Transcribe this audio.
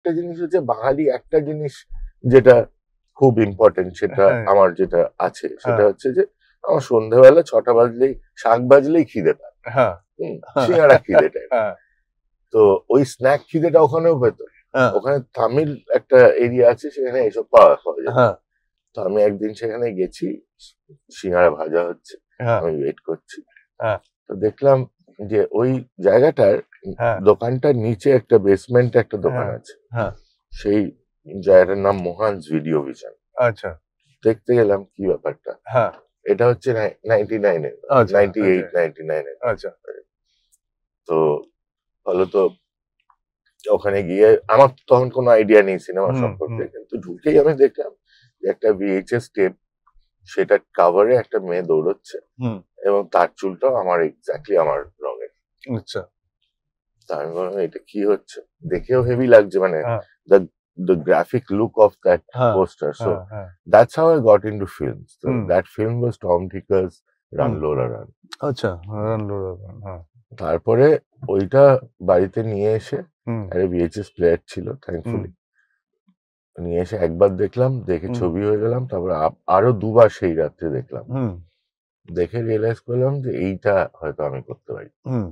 আরেকটা জিনিস হচ্ছে বাঙালি একটা জিনিস যেটা খুব ইম্পর্টেন্ট, সেটা হ্যাঁ। আমার যেটা আছে সেটা হ্যাঁ। হচ্ছে যে আমার সন্ধ্যেবেলা 6টা বাজলেই শাক বাজলেই খিদে পায়, হ্যাঁ। সিঙ্গারা খিদে টাইম। হ্যাঁ। তো ওই স্ন্যাক খিদেটা ওখানেও পেতো। হ্যাঁ। ওখানে তামিল একটা এরিয়া আছে, সেখানে এসব পাওয়া যায়। হ্যাঁ। তো আমি একদিন সেখানে গেছি, সিঙ্গারা ভাজা হচ্ছে, হ্যাঁ। আমি ওয়েট করছি। হ্যাঁ। তো দেখলাম যে ওই জায়গাটার হ্যাঁ। দোকানটার নিচে একটা বেসমেন্টে একটা দোকান হ্যাঁ। আছে। হ্যাঁ। সেই জায়গাটার নাম মোহানস ভিডিও ভিশন। আচ্ছা। দেখতে গেলাম কি ব্যাপারটা। হ্যাঁ। এটা হচ্ছে 99 এর, আচ্ছা। 98 99 এর। আচ্ছা। তো ফলত ওখানে গিয়ে আমার তো তখন কোনো আইডিয়া নেই সিনেমা হুম। সম্পর্কে, কিন্তু ঢুকেই আমি দেখলাম যে একটা VHS টেপ, সেটা কাভারে একটা মেয়ে দৌড়চ্ছে হুম। এবং তার চুলটাও আমার এক্স্যাক্টলি আমার রঙের। আচ্ছা। তা আমি বললাম এটা কি হচ্ছে, দেখেও হেভি লাগছে, মানে হ্যাঁ। the graphic look of that হ্যাঁ। poster. So হ্যাঁ। হ্যাঁ। that's how I got into films. So hmm. that film was Tom Ticker's Run hmm. Lola Run. আচ্ছা। হ্যাঁ। তারপরে ওইটা বাড়িতে নিয়ে এসে, হুম। একটা VHS প্লেয়ার ছিল হুম। থ্যাঙ্কফুলি, নিয়ে এসে একবার দেখলাম, দেখে হুম। ছবি হয়ে গেলাম, তারপরে আরো দুবার সেই রাত্রে দেখলাম, হুম। দেখে রিয়েলাইজ করলাম যে এইটা হয়তো আমি করতে পারি। হুম।